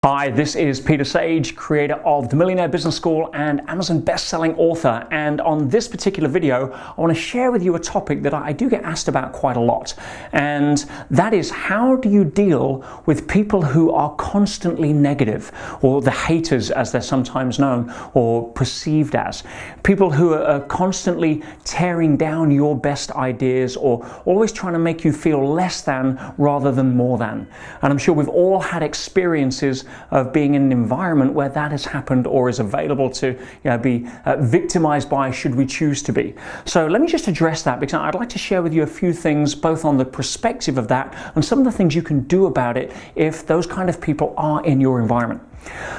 Hi, this is Peter Sage, creator of the Millionaire Business School and Amazon best-selling author. And on this particular video, I want to share with you a topic that I do get asked about quite a lot. And that is, how do you deal with people who are constantly negative, or the haters as they're sometimes known or perceived as? People who are constantly tearing down your best ideas or always trying to make you feel less than rather than more than. And I'm sure we've all had experiences of being in an environment where that has happened or is available to be victimized by, should we choose to be. So let me just address that, because I'd like to share with you a few things both on the perspective of that and some of the things you can do about it if those kind of people are in your environment.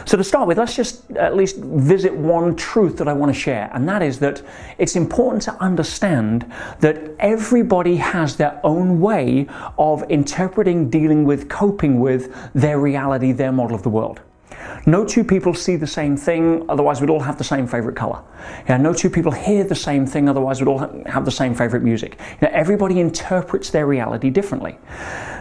So to start with, let's just at least visit one truth that I want to share, and that is that it's important to understand that everybody has their own way of interpreting, dealing with, coping with their reality, their model of the world. No two people see the same thing, otherwise we'd all have the same favorite color. No two people hear the same thing, otherwise we'd all have the same favorite music. Everybody interprets their reality differently.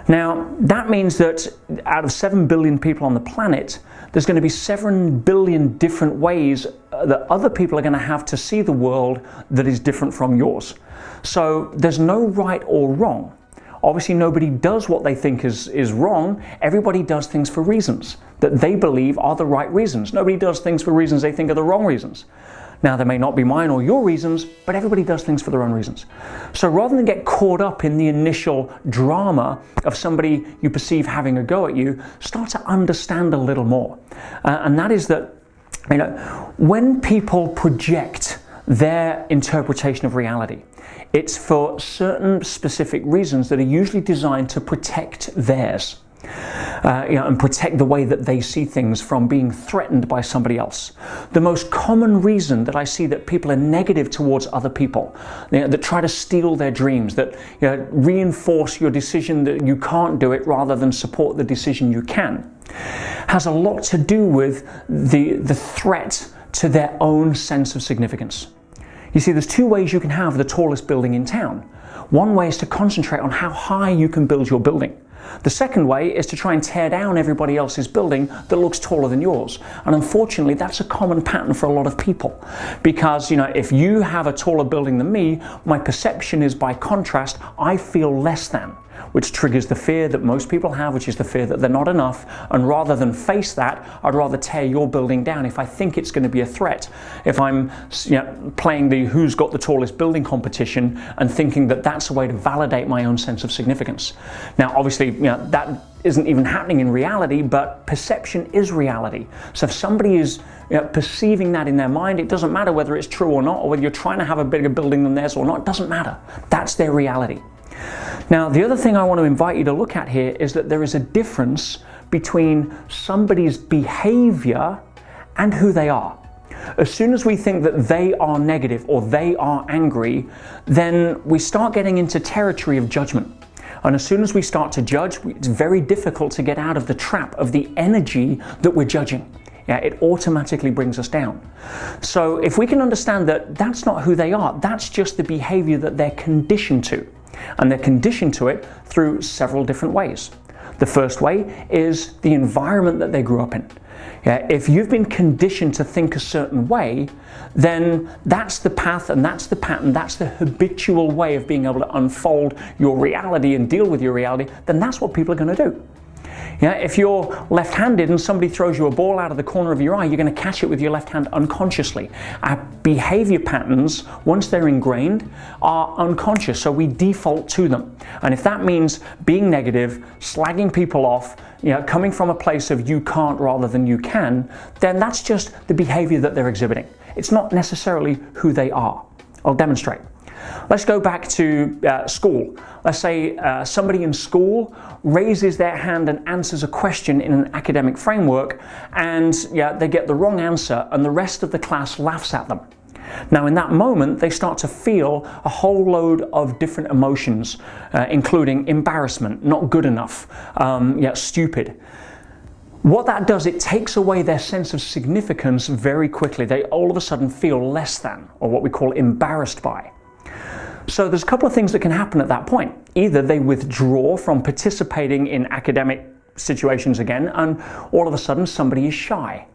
Now, that means that out of 7 billion people on the planet, there's going to be 7 billion different ways that other people are going to have to see the world that is different from yours. So there's no right or wrong. Obviously, nobody does what they think is wrong. Everybody does things for reasons that they believe are the right reasons. Nobody does things for reasons they think are the wrong reasons. Now, they may not be mine or your reasons, but everybody does things for their own reasons. So rather than get caught up in the initial drama of somebody you perceive having a go at you, start to understand a little more. And that is that, when people project their interpretation of reality, it's for certain specific reasons that are usually designed to protect theirs. And protect the way that they see things from being threatened by somebody else. The most common reason that I see that people are negative towards other people, that try to steal their dreams, that reinforce your decision that you can't do it rather than support the decision you can, has a lot to do with the threat to their own sense of significance. You see, there's two ways you can have the tallest building in town. One way is to concentrate on how high you can build your building. The second way is to try and tear down everybody else's building that looks taller than yours. And unfortunately, that's a common pattern for a lot of people. Because, if you have a taller building than me, my perception is, by contrast, I feel less than, which triggers the fear that most people have, which is the fear that they're not enough. And rather than face that, I'd rather tear your building down if I think it's going to be a threat. If I'm playing the who's got the tallest building competition and thinking that that's a way to validate my own sense of significance. Now, obviously, that isn't even happening in reality, but perception is reality. So if somebody is perceiving that in their mind, it doesn't matter whether it's true or not, or whether you're trying to have a bigger building than theirs or not, it doesn't matter. That's their reality. Now, the other thing I want to invite you to look at here is that there is a difference between somebody's behavior and who they are. As soon as we think that they are negative or they are angry, then we start getting into territory of judgment. And as soon as we start to judge, it's very difficult to get out of the trap of the energy that we're judging. It automatically brings us down. So if we can understand that that's not who they are, that's just the behavior that they're conditioned to. And they're conditioned to it through several different ways. The first way is the environment that they grew up in. If you've been conditioned to think a certain way, then that's the path and that's the pattern, that's the habitual way of being able to unfold your reality and deal with your reality, then that's what people are going to do. If you're left-handed and somebody throws you a ball out of the corner of your eye, you're going to catch it with your left hand unconsciously. Our behavior patterns, once they're ingrained, are unconscious, so we default to them. And if that means being negative, slagging people off, coming from a place of you can't rather than you can, then that's just the behavior that they're exhibiting. It's not necessarily who they are. I'll demonstrate. Let's go back to school. Let's say somebody in school raises their hand and answers a question in an academic framework, and they get the wrong answer, and the rest of the class laughs at them. Now, in that moment, they start to feel a whole load of different emotions, including embarrassment, not good enough, stupid. What that does, it takes away their sense of significance very quickly. They all of a sudden feel less than, or what we call embarrassed by. So there's a couple of things that can happen at that point. Either they withdraw from participating in academic situations again, and all of a sudden somebody is shy.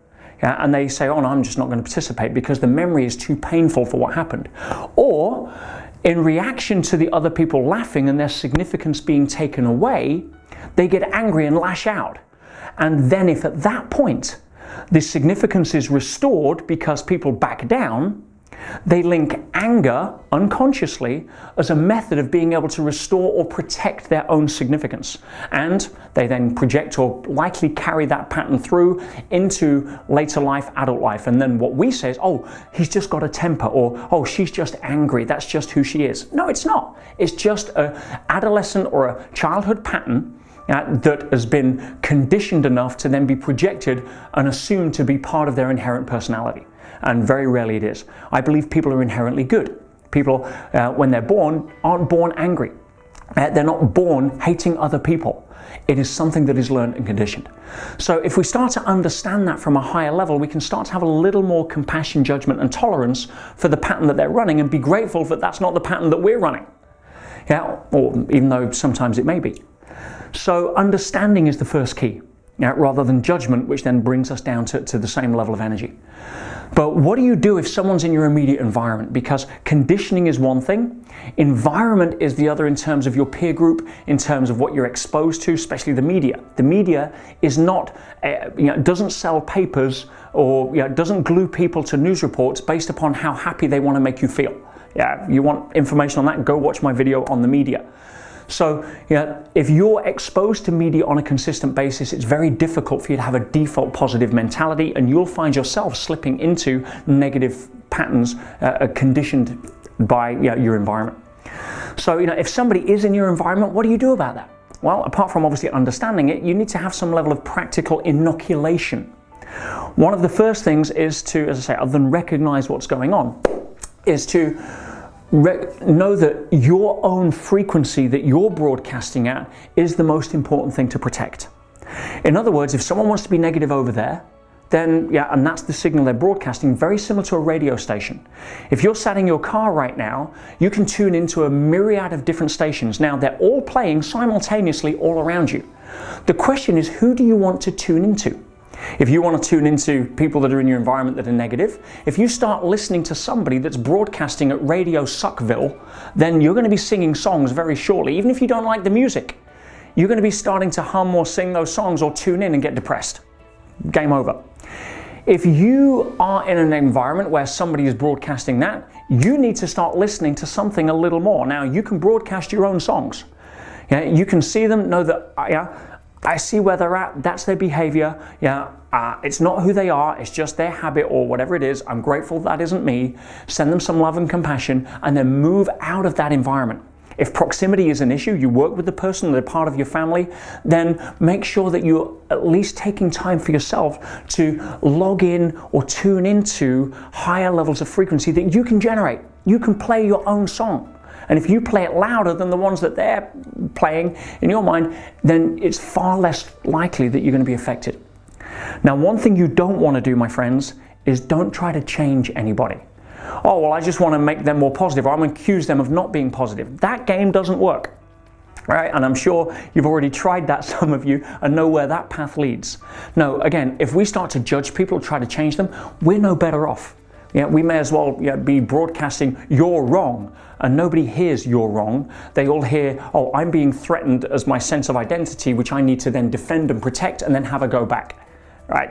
Yeah, and they say, oh no, I'm just not going to participate because the memory is too painful for what happened. Or in reaction to the other people laughing and their significance being taken away, they get angry and lash out. And then if at that point the significance is restored because people back down, they link anger unconsciously as a method of being able to restore or protect their own significance. And they then project or likely carry that pattern through into later life, adult life. And then what we say is, oh, he's just got a temper, or oh, she's just angry. That's just who she is. No, it's not. It's just an adolescent or a childhood pattern that has been conditioned enough to then be projected and assumed to be part of their inherent personality. And very rarely it is. I believe people are inherently good. People, when they're born, aren't born angry. They're not born hating other people. It is something that is learned and conditioned. So if we start to understand that from a higher level, we can start to have a little more compassion, judgment, and tolerance for the pattern that they're running, and be grateful that that's not the pattern that we're running. Yeah, or even though sometimes it may be. So understanding is the first key, rather than judgment, which then brings us down to the same level of energy. But what do you do if someone's in your immediate environment? Because conditioning is one thing, environment is the other, in terms of your peer group, in terms of what you're exposed to, especially the media. The media is not, doesn't sell papers or doesn't glue people to news reports based upon how happy they want to make you feel. Yeah, you want information on that? Go watch my video on the media. So, if you're exposed to media on a consistent basis, it's very difficult for you to have a default positive mentality, and you'll find yourself slipping into negative patterns conditioned by your environment. So, if somebody is in your environment, what do you do about that? Well, apart from obviously understanding it, you need to have some level of practical inoculation. One of the first things is to, as I say, other than recognize what's going on, is to know that your own frequency that you're broadcasting at is the most important thing to protect. In other words, if someone wants to be negative over there, then and that's the signal they're broadcasting, very similar to a radio station. If you're sat in your car right now, you can tune into a myriad of different stations. Now, they're all playing simultaneously all around you. The question is, who do you want to tune into? If you want to tune into people that are in your environment that are negative, if you start listening to somebody that's broadcasting at Radio Suckville, then you're going to be singing songs very shortly. Even if you don't like the music, you're going to be starting to hum or sing those songs or tune in and get depressed. Game over. If you are in an environment where somebody is broadcasting that, you need to start listening to something a little more. Now, you can broadcast your own songs. You can see them, know that, I see where they're at, that's their behavior, it's not who they are, it's just their habit or whatever it is. I'm grateful that isn't me. Send them some love and compassion, and then move out of that environment. If proximity is an issue, you work with the person, they're part of your family, then make sure that you're at least taking time for yourself to log in or tune into higher levels of frequency that you can generate. You can play your own song. And if you play it louder than the ones that they're playing in your mind, then it's far less likely that you're going to be affected. Now, one thing you don't want to do, my friends, is don't try to change anybody. Oh, well, I just want to make them more positive, or I'm going to accuse them of not being positive. That game doesn't work. Right? And I'm sure you've already tried that, some of you, and know where that path leads. No, again, if we start to judge people, try to change them, we're no better off. We may as well be broadcasting "you're wrong," and nobody hears "you're wrong." They all hear, "Oh, I'm being threatened as my sense of identity, which I need to then defend and protect, and then have a go back." Right?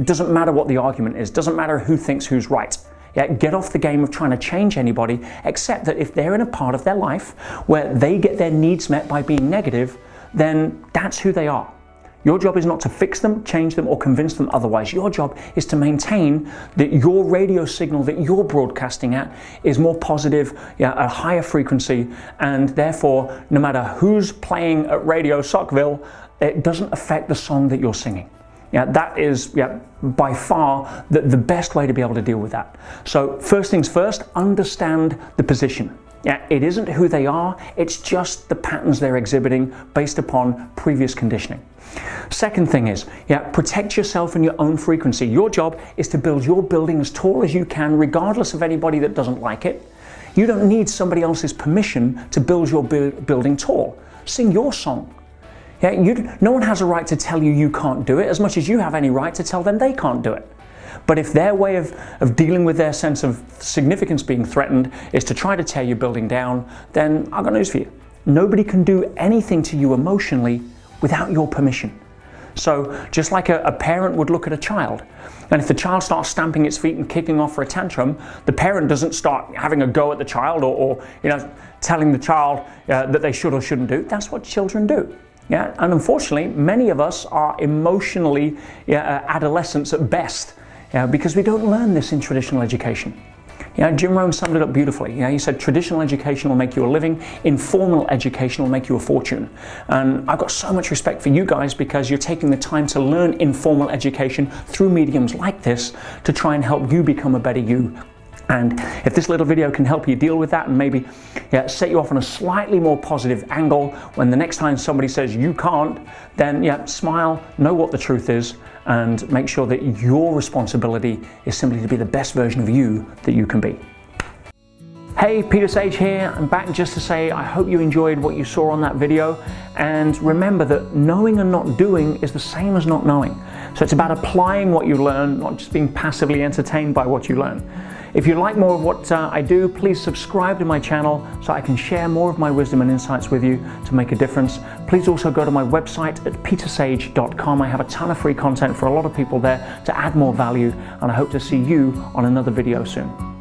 Doesn't matter what the argument is. Doesn't matter who thinks who's right. Get off the game of trying to change anybody, except that if they're in a part of their life where they get their needs met by being negative, then that's who they are. Your job is not to fix them, change them, or convince them otherwise. Your job is to maintain that your radio signal that you're broadcasting at is more positive, a higher frequency, and therefore, no matter who's playing at Radio Suckville, it doesn't affect the song that you're singing. That is by far the best way to be able to deal with that. So first things first, understand the position. It isn't who they are, it's just the patterns they're exhibiting based upon previous conditioning. Second thing is, protect yourself and your own frequency. Your job is to build your building as tall as you can, regardless of anybody that doesn't like it. You don't need somebody else's permission to build your building tall. Sing your song. Yeah, no one has a right to tell you you can't do it as much as you have any right to tell them they can't do it. But if their way of dealing with their sense of significance being threatened is to try to tear your building down, then I've got news for you. Nobody can do anything to you emotionally without your permission. So just like a parent would look at a child, and if the child starts stamping its feet and kicking off for a tantrum, the parent doesn't start having a go at the child or telling the child that they should or shouldn't do. That's what children do. Yeah, and unfortunately, many of us are emotionally adolescents at best, because we don't learn this in traditional education. Jim Rohn summed it up beautifully. He said traditional education will make you a living, informal education will make you a fortune. And I've got so much respect for you guys because you're taking the time to learn informal education through mediums like this to try and help you become a better you. And if this little video can help you deal with that and maybe set you off on a slightly more positive angle when the next time somebody says you can't, then smile, know what the truth is, and make sure that your responsibility is simply to be the best version of you that you can be. Hey, Peter Sage here. I'm back just to say I hope you enjoyed what you saw on that video, and remember that knowing and not doing is the same as not knowing. So it's about applying what you learn, not just being passively entertained by what you learn. If you like more of what I do, please subscribe to my channel so I can share more of my wisdom and insights with you to make a difference. Please also go to my website at petersage.com. I have a ton of free content for a lot of people there to add more value, and I hope to see you on another video soon.